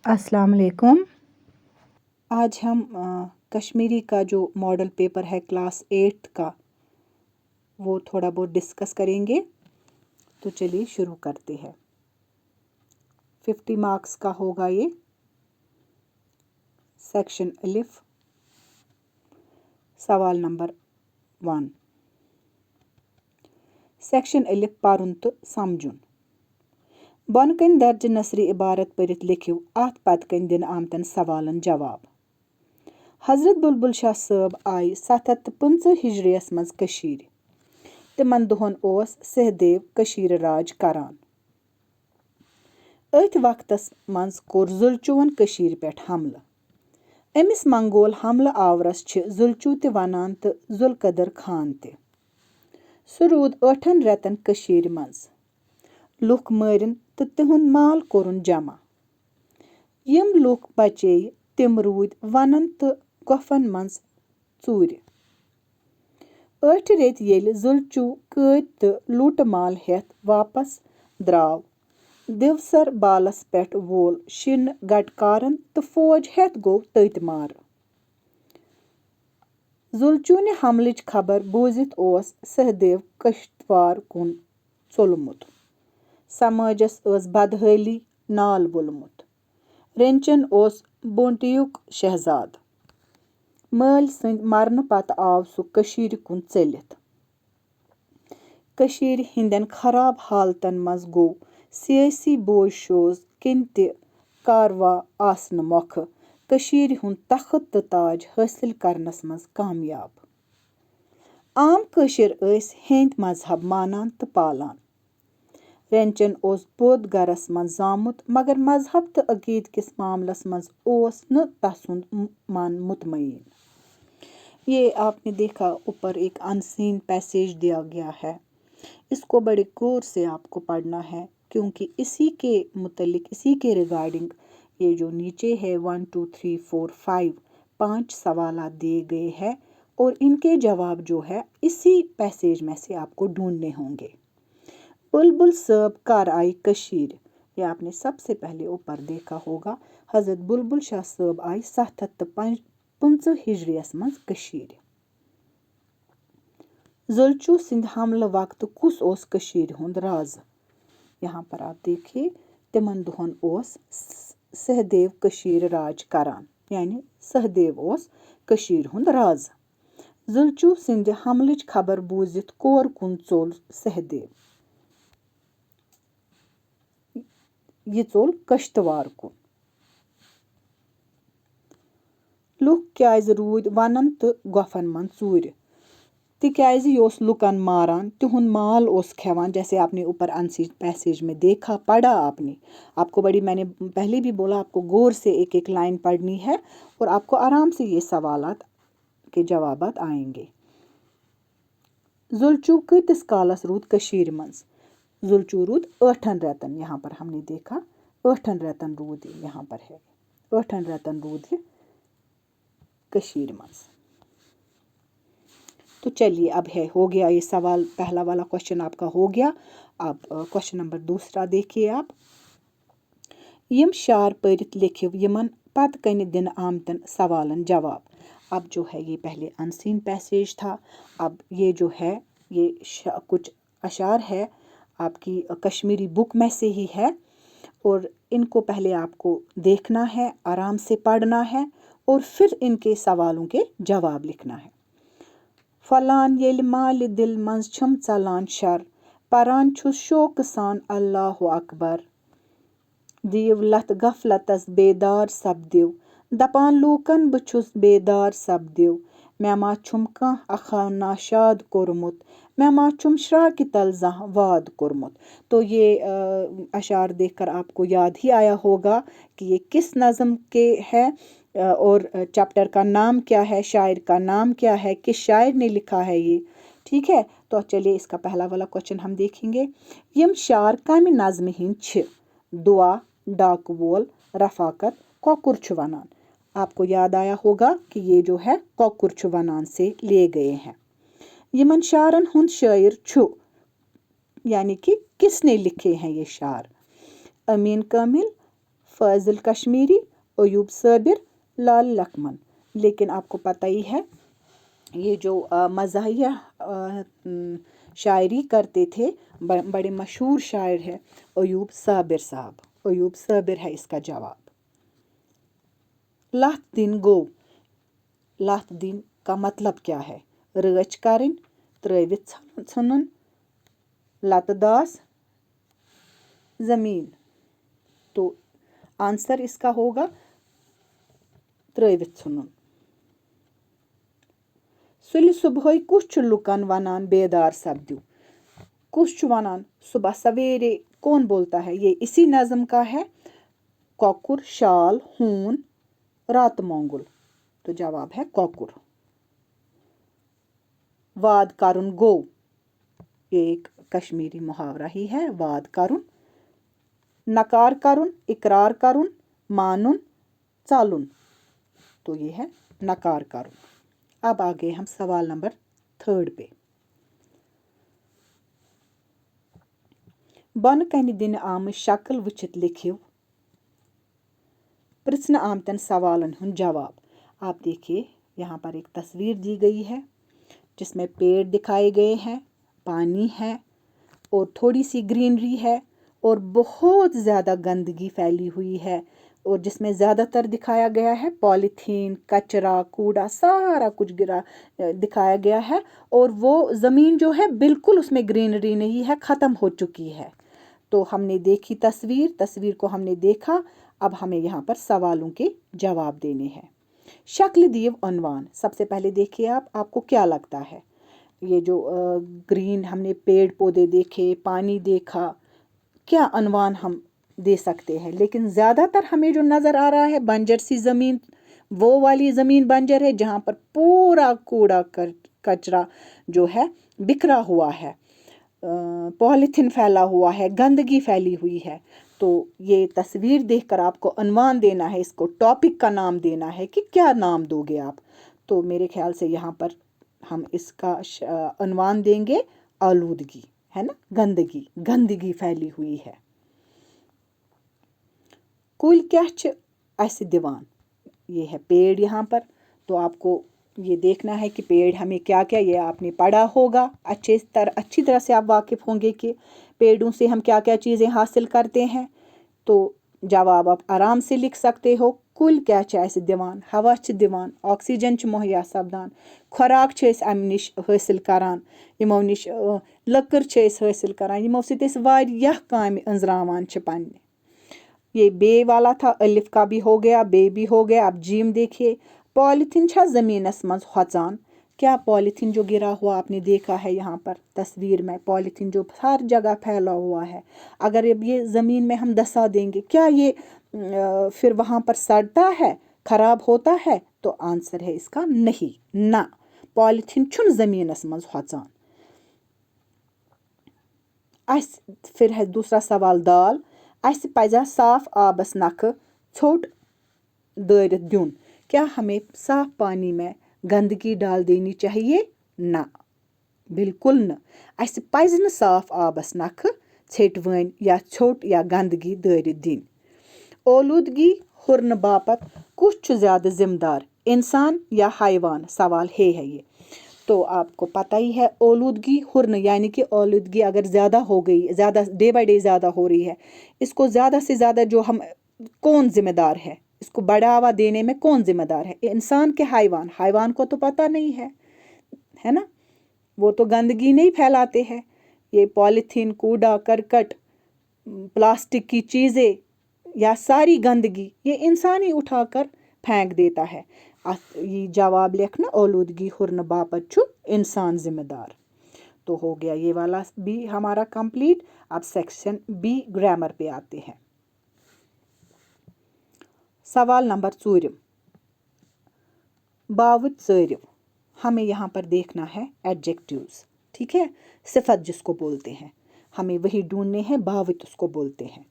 अस्सलाम वालेकुम। आज हम कश्मीरी का जो मॉडल पेपर है क्लास 8 का वो थोड़ा बहुत डिस्कस करेंगे। तो चलिए शुरू करते हैं। 50 मार्क्स का होगा ये। सेक्शन अलिफ, सवाल नंबर 1। सेक्शन अलिफ पारुन तो समझुन। बन कन दर्ज नसरी इबारत परित लिखिव अत पत कन दिन आमतन सवालन जवाब। हजरत बुलबुल शाह साहब आई 750 हिजरियस मज कशीर। तिमन दोहन ओस सहदेव कशीर राज करान। अथ वक्तस मज कोर जुलचुवन कशीर पेठ हमला। अमिस मंगोल हमला आवरस छ जुलचू ते वनान तो जुलकदर खान ते। सु रूद 8 रेतन कशीर मज। लुक मरिन तो तिहुंद माल कोरुन जमा। यम लुक बचे तिम रूद वनन तो गफन मज चूर। 8 रेत येल जुलचू कद तो लूट माल हेथ वापस द्राव। दिवसर बालस पेठ वोल शिन गटकारन तो फौज हेथ गो तत मार। जुलचू ने हमलच खबर बूजित ओस सहदेव कश्तवार कुन चोलमुत। समाजस ओस बदहाली नाल वोलमुत। रेंचन ओस बोंटियुक शहजाद। माल संद मरन पत आव सु कशीर कुन चलित। कशीर हिंदन खराब हालतन मज गो सियासी बोझ शोज किन ते कारवा आसन मोख कशीर हुन तखत तो ताज हासिल करनस मज कामयाब। आम कशीर ऐस हिंद मजहब मानान तो पालान। रेंचन ओस बोध गरस मज जामुत मगर मजहब तो अकीद किस मामलस मज ओस न तसुंद मन मुतमईन। ये आपने देखा ऊपर एक अनसीन पैसेज दिया गया है। इसको बड़े गौर से आपको पढ़ना है क्योंकि इसी के मुतल्लिक इसी के रिगार्डिंग ये जो नीचे है 1 2 3 4 5 5 सवाल दिए गए हैं और इनके जवाब जो है इसी पैसेज में से आपको ढूंढने होंगे। बुलबुल साहब कार आई कशीर। ये आपने सबसे पहले ऊपर देखा होगा। हजरत बुलबुल शाह साहब आई 750 हिजरियस मज कशीर। जुलचू सिंध हमला वक्त कुस ओस कशीर हुंद राज। यहाँ पर आप देखिए तिमन दोहन ओस सहदेव कशीर राज करान यानी सहदेव ओस कशीर हुंद राज। जुलचू सिंध हमलच खबर बूजित कोर कुन चोल सहदेव। ये चोल कश्तवार कुन। लुक क्याज रूद वनन तो गफन मन चूर। तिक्याज योस लुकन मारान तिहुंद माल ओस खेवान। जैसे आपने ऊपर अनसीन पैसेज में देखा पढ़ा आपने। आपको बड़ी मैंने पहले भी बोला आपको गौर से एक एक लाइन पढ़नी है और आपको आराम से ये सवालात के जवाबात आएंगे। जुलचू किस कालस रूद कशीर मंज। जुलचू रूद 8 रेतन। यहाँ पर हमने देखा 8 रेतन रूद यहाँ पर है 8 रेतन रूद कशीर मंज। तो चलिए अब है हो गया ये सवाल पहला वाला क्वेश्चन आपका हो गया। अब क्वेश्चन नंबर 2 देखिए आप। यम शार परित लिखिव यमन पत कन दिन आमतन सवालन जवाब। अब जो है ये पहले अनसीन पैसेज था। अब ये जो है ये कुछ अशार है आपकी कश्मीरी बुक में से ही है और इनको पहले आपको देखना है आराम से पढ़ना है और फिर इनके सवालों के जवाब लिखना है। फलान येल माल दिल मंज छम चलान शर परान छुस शोक सान अल्लाह अकबर। दीव लत गफलतस बेदार सपदिव दपान लूकन बछुस बेदार सपदिव मे मा छुम कह अखा नाशाद कोरमुत मे मा छुम श्राक तल जह वाद कोरमुत। तो ये अशार देखकर आपको याद ही आया होगा कि ये किस नज़म के है और चैप्टर का नाम क्या है, शायर का नाम क्या है, किस शायर ने लिखा है ये। ठीक है, तो चलिए इसका पहला वाला क्वेश्चन हम देखेंगे। यम शार कम नज़म हिंद छ दुआ डाक वोल रफाकत कोकुर छु वनान। आपको याद आया होगा कि ये जो है कोकुर छु वनान से लिए गए हैं। यमन शारन हुंद शायर छु यानी कि किसने लिखे हैं ये शार। अमीन कामिल, फाजिल कश्मीरी, अयूब साबिर, लाल लक्ष्मण। लेकिन आपको पता ही है ये जो मज़ाहिया शायरी करते थे, बड़े मशहूर शायर है अयूब साबिर साहब। अयूब साबिर है इसका जवाब। लत दिन गो, लत दिन का मतलब क्या है? रच करें, त्रवित țुनन, लतदास, ज़मीन। तो आंसर इसका होगा त्रवित țुनन। सुलि सुबह कुछ लुकन वनान बेदार सपदू, कुछ वनान सुबह सवेरे, कौन बोलता है? ये इसी नज़म का है। कौकुर, शाल, हून, रात मोंगुल। तो जवाब है कौकुर। वाद करुन गो, ये एक कश्मीरी मुहावरा ही है, वाद करुन। नकार करुन, इकरार करुन, मानुन, चालुन। तो ये है नकार करुन। अब आ गए हम सवाल नंबर 3 पे। बन कन दिन आम शक्ल वचित लिखिव प्रश्न आमतन सवालन हुन जवाब। आप देखिए यहाँ पर एक तस्वीर दी गई है जिसमें पेड़ दिखाए गए हैं, पानी है और थोड़ी सी ग्रीनरी है और बहुत ज़्यादा गंदगी फैली हुई है, और जिसमें ज़्यादातर दिखाया गया है पॉलीथीन, कचरा, कूड़ा, सारा कुछ गिरा दिखाया गया है। और वो ज़मीन जो है बिल्कुल उसमें ग्रीनरी नहीं है, ख़त्म हो चुकी है। तो हमने देखी तस्वीर को हमने देखा। अब हमें यहाँ पर सवालों के जवाब देने हैं। शक्ल दीव अनवान, सबसे पहले देखिए आपको क्या लगता है? ये जो ग्रीन हमने पेड़ पौधे देखे, पानी देखा, क्या अनवान हम दे सकते हैं? लेकिन ज़्यादातर हमें जो नज़र आ रहा है बंजर सी ज़मीन, वो वाली ज़मीन बंजर है जहाँ पर पूरा कूड़ा कचरा जो है बिखरा हुआ है, पॉलीथीन फैला हुआ है, गंदगी फैली हुई है। तो ये तस्वीर देखकर आपको अनवान देना है, इसको टॉपिक का नाम देना है कि क्या नाम दोगे आप। तो मेरे ख्याल से यहाँ पर हम इसका अनवान देंगे आलूदगी, है ना, गंदगी फैली हुई है। कुल क्या ऐसे दीवान, ये है पेड़ यहाँ पर। तो आपको ये देखना है कि पेड़ हमें क्या क्या, ये आपने पढ़ा होगा, अच्छी तरह से आप वाकिफ़ होंगे कि पेड़ों से हम क्या क्या चीज़ें हासिल करते हैं। तो जवाब आप आराम से लिख सकते हो। कुल क्या ऐसे दीवान, हवा दीवान, ऑक्सीजन मुहैया सपदान, खुराक अमि निश हासिल करान, यमो निश लक्कर हासिल करान, यमो सति अस वारियाह कामि अंजरावान पन्ने। ये बे वाला था, अलिफ का भी हो गया, बे भी हो गया। अब जीम देखिए, पॉलीथीन छा ज़मीनस मज होचान, क्या पॉलीथीन जो गिरा हुआ आपने देखा है यहाँ पर तस्वीर में, पॉलीथीन जो हर जगह फैला हुआ है, अगर ये ज़मीन में हम दसा देंगे, क्या ये फिर वहाँ पर सड़ता है, ख़राब होता है? तो आंसर है इसका नहीं, ना, पॉलीथीन छुन ज़मीनस मज होचान। फिर है दूसरा सवाल दाल, अस पजा साफ आबस नख छोट दारित दुन, क्या हमें साफ पानी में गंदगी डाल देनी चाहिए? ना, बिल्कुल न। अस पज न साफ आबस नख छेटवन या छोट या गंदगी दारित दिन। ओलूदगी हुरन बापत कुछ ज़्यादा जिम्मेदार, इंसान या हैवान? सवाल है ये। तो आपको पता ही है ओलूदगी हुरन, यानी कि ओलूदगी अगर ज़्यादा हो गई, ज़्यादा डे बाय डे ज़्यादा हो रही है, इसको ज़्यादा से ज़्यादा जो हम, कौन ज़िम्मेदार है, इसको बढ़ावा देने में कौन ज़िम्मेदार है? इंसान के हैवान को तो पता नहीं है ना, वो तो गंदगी नहीं फैलाते हैं। ये पॉलीथीन, कूड़ा करकट, प्लास्टिक की चीज़ें या सारी गंदगी ये इंसान ही उठाकर फेंक देता है। ये जवाब लिखना, ओलूदगी हुरन बापत छु इंसान ज़िम्मेदार। तो हो गया ये वाला भी हमारा कंप्लीट। अब सेक्शन बी ग्रामर पे आते हैं। सवाल नंबर 4, बावत सारिव, हमें यहाँ पर देखना है एडजेक्टिव्स, ठीक है, सिफत जिसको बोलते हैं, हमें वही ढूंढने हैं, बावत उसको बोलते हैं।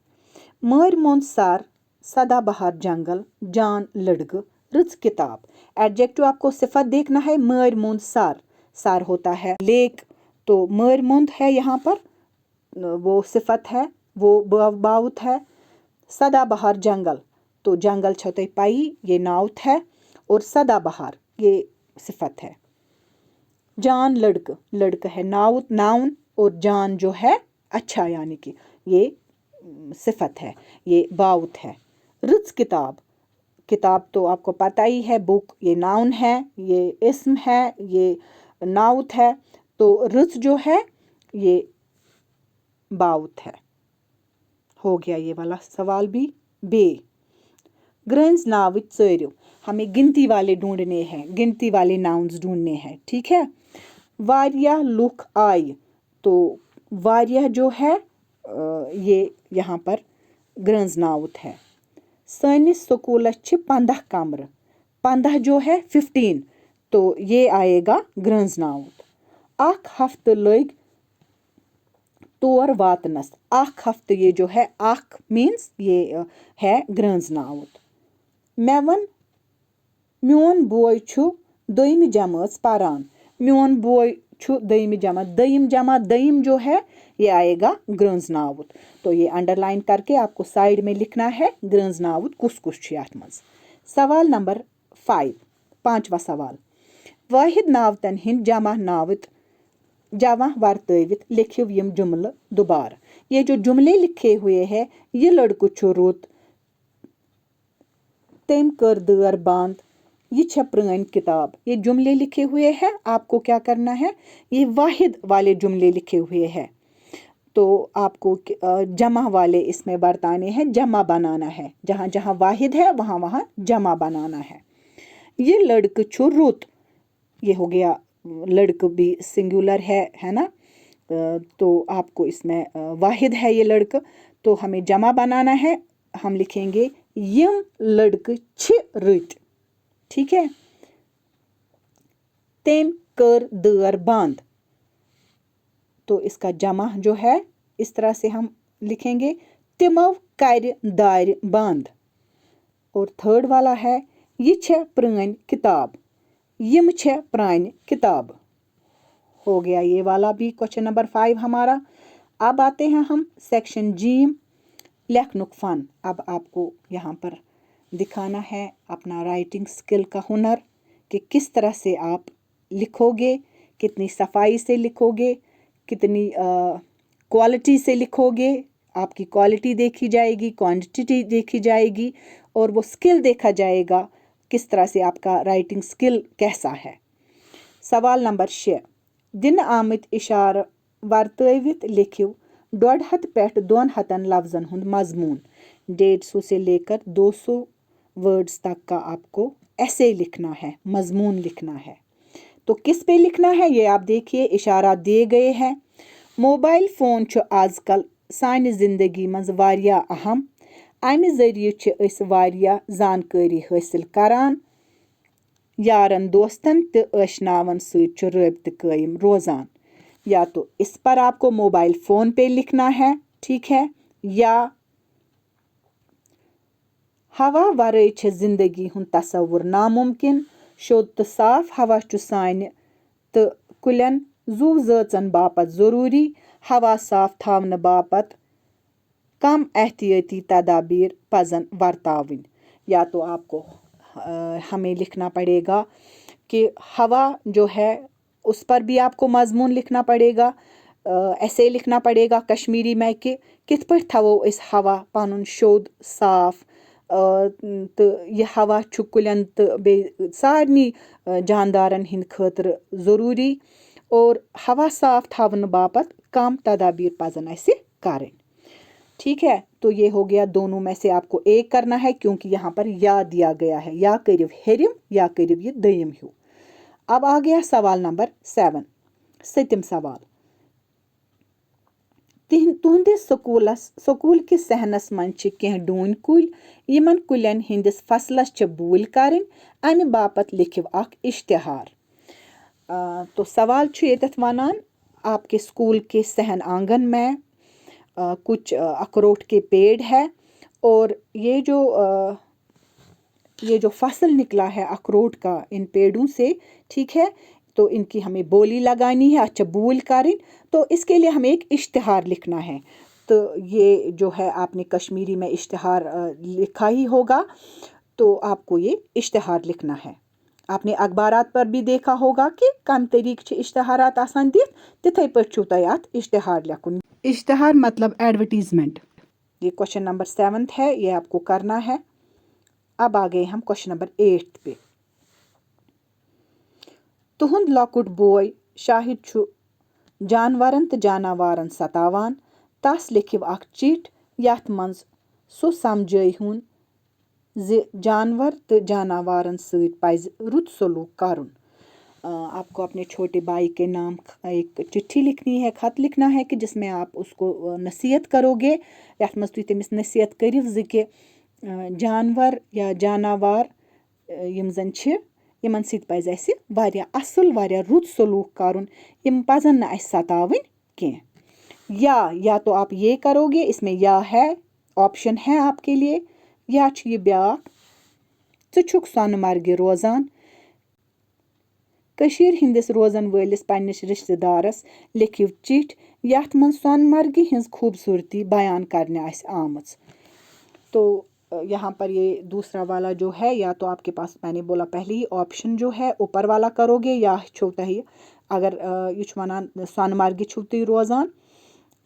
मर मोन सार, सदा बहार जंगल, जान लड़ग, रुच किताब। एडजेक्टिव आपको सिफत देखना है। मर मोन सार, सार होता है लेक, तो मर मोंद है यहाँ पर वो सिफत है, वो बावत है। सदा बहार जंगल, तो जंगल छ तोह पाई, ये नाउत है, और सदा बहार ये सिफत है। जान लड़क, लड़क है नाउत नाउन, और जान जो है अच्छा यानी कि ये सिफत है, ये बाउत है। रुच किताब, किताब तो आपको पता ही है, बुक ये नाउन है, ये इस्म है, ये नाउत है, तो रुच जो है ये बाउत है। हो गया ये वाला सवाल भी। बे ग्रंज नाव चरियो, हमें गिनती वाले ढूंढने हैं, गिनती वाले नाउन्स ढूंढने हैं, ठीक है। वारिया लुक आय, तो वारिया जो है ये यहाँ पर ग्रंज नाउत है। सनिस स्कूल 15 कमर, 15 जो है 15, तो ये आएगा ग्रंज नाउत। आख हफ्त लग तोर वातनस, आख हफ्त ये जो है आख मीन्स ये है ग्रंज नाउत। मैं वन म्योन बोय छु दोयम जमात पारान, म्योन बोय छु दोयम जमात, दोयम जमात दोयम जो है ये आएगा ग्रंज नाउत। तो ये अंडरलाइन करके आपको साइड में लिखना है ग्रंज नाउत कुस कुस छु यात मंज। सवाल नंबर 5, 5वां सवाल। वाहिद नावतन हिंद जमा नावत जमा वर्तवित लिखिव यम जुमल दोबारा। ये जो जुमले लिखे हुए हैं, ये लड़को छु रुत, तेम कर दर बांध, ये छ पुरानी किताब, ये जुमले लिखे हुए हैं। आपको क्या करना है, ये वाहिद वाले जुमले लिखे हुए हैं, तो आपको जमा वाले इसमें बरताने हैं, जमा बनाना है, जहाँ जहाँ वाहिद है वहाँ वहाँ जमा बनाना है। ये लड़क छु रुत, ये हो गया लड़क भी सिंगुलर है ना, तो आपको इसमें वाहिद है ये लड़क, तो हमें जमा बनाना है, हम लिखेंगे यम लड़क छ रुत, ठीक है। तेम कर दर बांध, तो इसका जमा जो है इस तरह से हम लिखेंगे, तिमव कर दार बांध। और थर्ड वाला है, ये छ पुरानी किताब, यम छ पुरानी किताब। हो गया ये वाला भी क्वेश्चन नंबर 5 हमारा। अब आते हैं हम सेक्शन जीम, लेखनुक फन। अब आपको यहाँ पर दिखाना है अपना राइटिंग स्किल का हुनर, कि किस तरह से आप लिखोगे, कितनी सफाई से लिखोगे, कितनी क्वालिटी से लिखोगे। आपकी क्वालिटी देखी जाएगी, क्वांटिटी देखी जाएगी, और वो स्किल देखा जाएगा किस तरह से आपका राइटिंग स्किल कैसा है। सवाल नंबर 6, दिन आमत इशार वर्तवित लिखिव 150 पेट 200 लफ्जन हुंद मजमून। 150 से लेकर 200 वर्ड्स तक का आपको ऐसे लिखना है, मजमून लिखना है। तो किस पे लिखना है ये आप देखिए, इशारा दिए गए हैं। मोबाइल फ़ोन छु आजकल सानी ज़िंदगी मज वारिया अहम, अमि ज़रिए छु अस वारिया जानकारी हासिल करान, यारन दोस्तन ते आशनावन सत छु राब्ते कायम रोजान। या तो इस पर आपको मोबाइल फ़ोन पे लिखना है, ठीक है, या हवा वराई छ जिंदगी हुंद तसव्वुर नामुमकिन, शोद तो साफ हवा छु सानि तो कुलन जू ज़ाचन बापत ज़रूरी, हवा साफ थावन बापत कम एहतियाती तदाबीर पजन वर्ताविन। या तो आपको हमें लिखना पड़ेगा कि हवा जो है उस पर भी आपको मजमून लिखना पड़ेगा, ऐसे लिखना पड़ेगा कश्मीरी में कि कित पर थवो इस हवा पनुन शोद साफ, तो यह हवा छु कुलन तो बे सारनी जानदारन हिंद खतर ज़रूरी, और हवा साफ थावन बापत कम तदाबीर पजन ऐसे करें, ठीक है। तो ये हो गया, दोनों में से आपको एक करना है, क्योंकि यहाँ पर या दिया गया है, या करिव हेरिम या करिव ये दयम हूँ। अब आ गया सवाल नंबर 7, 7 सवाल। तुहंदिस स्कूल के सहनस मन कह डून कुल, यमन कुलन हिंदिस फसलस च बूल करें, अमि बापत लिखिव अख इश्तिहार। तो सवाल छु येतथ वनान, आपके स्कूल के सहन आंगन में कुछ अखरोट के पेड़ है, और ये जो फसल निकला है अखरोट का इन पेड़ों से, ठीक है, तो इनकी हमें बोली लगानी है, अच्छा बूल करें। तो इसके लिए हमें एक इश्तिहार लिखना है। तो ये जो है आपने कश्मीरी में इश्तिहार लिखा ही होगा, तो आपको ये इश्तिहार लिखना है। आपने अखबारात पर भी देखा होगा कि कम तरीक छ इश्तिहारात आसान दित, तिथै पठ छु तोय अत इश्तिहार लिखुन। इश्तिहार मतलब एडवर्टीजमेंट। ये क्वेश्चन नंबर 7 है, ये आपको करना है। अब आ गए हम क्वेश्चन नंबर 8 पे। तुहुंद लॉकुट बॉय शाहिद छु जानवरन तो जानवारन सतावान, तस लिखिव अख चिट यथ मंज सो समझाइहुन ज जानवर तो जानवारन सहित पज रुत सलूक करुन। आपको अपने छोटे भाई के नाम एक चिट्ठी लिखनी है, खत लिखना है कि जिसमें आप उसको नसीहत करोगे। यथ मज तुम तमिस नसीहत करिव ज कि जानवर या जानवर यम जन छ यमन सहित पज अस वारिया असल वारिया रुत सलूक करुन, यम पजन न अस सतावन कें। या तो आप ये करोगे, इसमें या है, ऑप्शन है आपके लिए, या छ ये ब्याक च छुक सोनमर्ग रोजान, कशीर हिंदिस रोजन वलिस पन्निस रिश्तेदारस लिखिव चिठ यथ मन सोनमर्ग हिंज खूबसूरती बयान करने आस आमच। तो यहाँ पर ये दूसरा वाला जो है, या तो आपके पास मैंने बोला पहले ही ऑप्शन जो है ऊपर वाला करोगे, या छो तही अगर ये वनान सोनमर्ग छो तुम रोजान,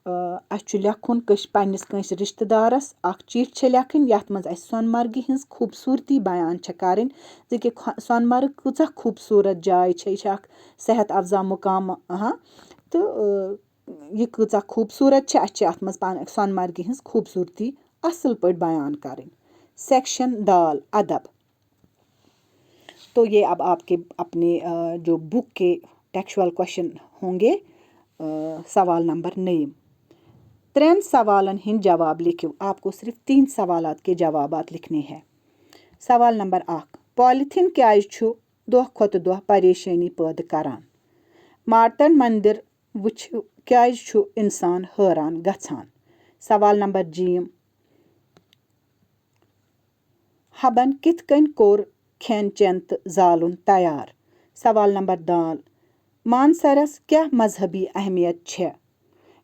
अस लेखुन पन्निस कंस रिश्तेदारस अख चिठ छ लेखन यथ मज अस सोनमर्ग हिंज खूबसूरती बयान छ करन ज कि सोनमर्ग कूचा खूबसूरत जाय छ, यह अख सेहत अफजा मुकाम। तो ये कूचा खूबसूरत छ, अस अथ मज सोनमर्ग हिंज खूबसूरती असल पट बयान करन। सेक्शन दाल अदब। तो ये अब आपके अपने जो बुक के टेक्सचुअल क्वेश्चन होंगे। सवाल नंबर 9। 3 सवालन हिंद जवाब लिखिव। आपको सिर्फ 3 सवालात के जवाबात लिखने हैं। सवाल नंबर 1, पॉलिथीन क्याज छु दोह खोत दोह परेशानी पैदा करान? मार्तन मंदिर वुच क्याज छु इंसान हैरान गछान? सवाल नंबर 2, हबन कित कन कोर खेन चेन तो जालुन तैयार? सवाल नंबर 3, मानसरस क्या मजहबी अहमियत है?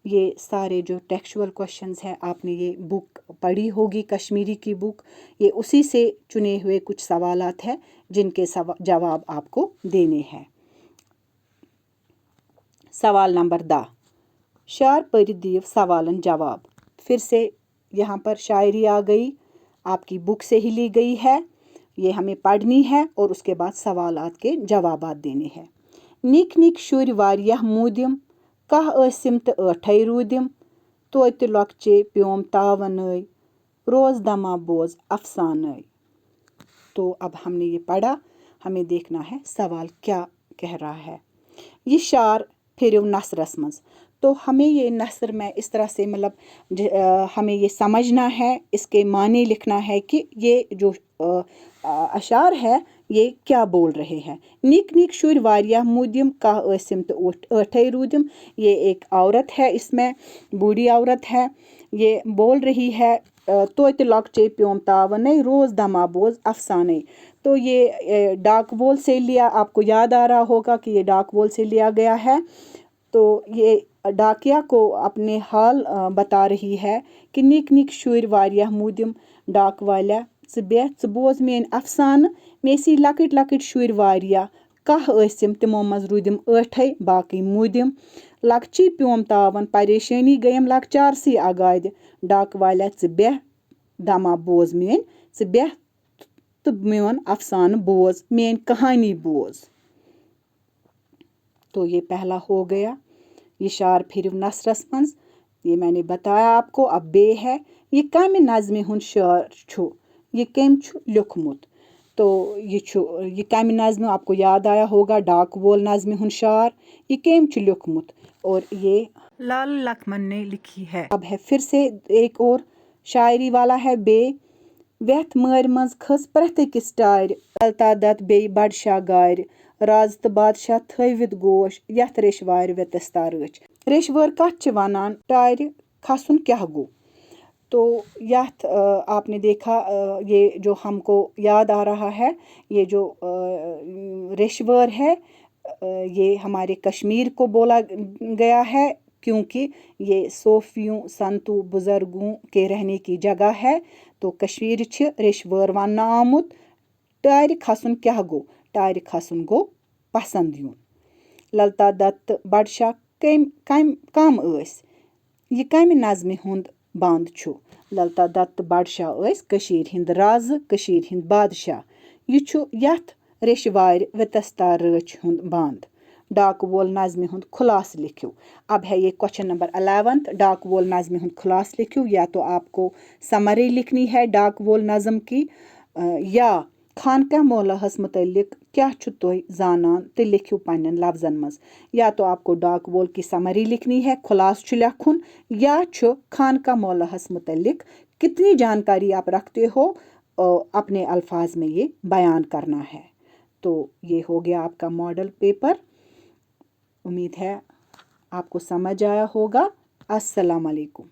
ये सारे जो टेक्सचुअल क्वेश्चंस हैं, आपने ये बुक पढ़ी होगी, कश्मीरी की बुक। ये उसी से चुने हुए कुछ सवालात हैं जिनके जवाब आपको देने हैं। सवाल नंबर 10, शार पर दीव सवालन जवाब। फिर से यहाँ पर शायरी आ गई, आपकी बुक से ही ली गई है। ये हमें पढ़नी है और उसके बाद सवालात के जवाबात देने हैं। निक निक शुर वारियाह मूदिम, कह ऐसिम तो ऐठै रूदिम, तोत लॉकचे प्योम तावनय, रोज दमा बोझ अफसानय। तो अब हमने ये पढ़ा, हमें देखना है सवाल क्या कह रहा है। ये शार फिर नसरस मज। तो हमें ये नसर में इस तरह से मतलब हमें ये समझना है, इसके माने लिखना है कि ये जो अशार है ये क्या बोल रहे हैं। निक निक शुर वारिया मुदिम का ऐसिम तो ऐठै रूदिम, ये एक औरत है, इसमें बूढ़ी औरत है, ये बोल रही है तोत लॉकचे प्योम तावनय, रोज दमा बोझ अफसाने। तो ये डाकबोल से लिया, आपको याद आ रहा होगा कि ये डाकबोल से लिया गया है। तो ये डाकिया को अपने हाल बता रही है कि निक निक शुर वारिया मुदिम, डाक वाल्या च बोझ मेन अफसान, मेसी लकट लकट शुर वारिया, कह ऐसिम तिमो मज रूदिम ऐठै बाकी मुदिम, लकची प्योम तावन परेशानी गयम लकचारसी आगाद, डाक वाल्या च बेह दमा बोझ मेन, च बेह तो मेन अफसान बोझ, मेन कहानी बोझ। तो ये पहला हो गया। ये शार फिर नसरस मंज, ये मैंने बताया आपको। अब बे है, ये कम नज़्म हुन शार छु, ये कम छु लिखमुत। तो ये कम नज़्म आपको याद आया होगा, डाकबोल नज़्म हुन शार, ये कम छु लिखमुत और ये लाल लखमन ने लिखी है। अब है फिर से एक और शायरी वाला है बे। वेथ मर मज खस प्रथ किस टार, अलतादत बे बड़शा गार, राज तो बादशाह थवित गोश, यथ रेशवार वेतस तारच। रेशवर कथ च वनान, टार खसुन क्या गो? तो यथ आपने देखा, ये जो हमको याद आ रहा है, ये जो रेशवर है, ये हमारे कश्मीर को बोला गया है क्योंकि ये सूफियों संतों बुजुर्गों के रहने की जगह है। तो कश्मीर छ रेशवर वन्न आमुत। टारि खसन क्या गो? टारि खसन गो पसंद युन। ललिता दत्त बादशाह कम ٲسۍ? ये कमि नज़मि हुंद बंद छु? ललिता दत्त बादशाह ٲسۍ कशीर हिंद राजٕ, कशीर हिंद बादशाह। ये छु यथ रेशवार वितस्ता रच हुंद बंद। डाक वोल नज़मि हुंद खुलास लिखियो। अब है ये क्वेश्चन नंबर 11th, डाक वोल नज़मि हुंद खुलास लिखियो। या तो आपको समरी लिखनी है डाक वोल नज़म की, या खानका मौलाहस मुतल्लिक क्या छु तुह जानन ते लिखियो पन्नन लफ्जन मज। या तो आपको डाक वोल की समरी लिखनी है, खुलास छु लिखुन, या छु खानका मौलाहस मुतल्लिक कितनी जानकारी आप रखते हो अपने अल्फाज में ये बयान करना है। तो ये हो गया आपका मॉडल पेपर। उम्मीद है आपको समझ आया होगा। अस्सलाम वालेकुम।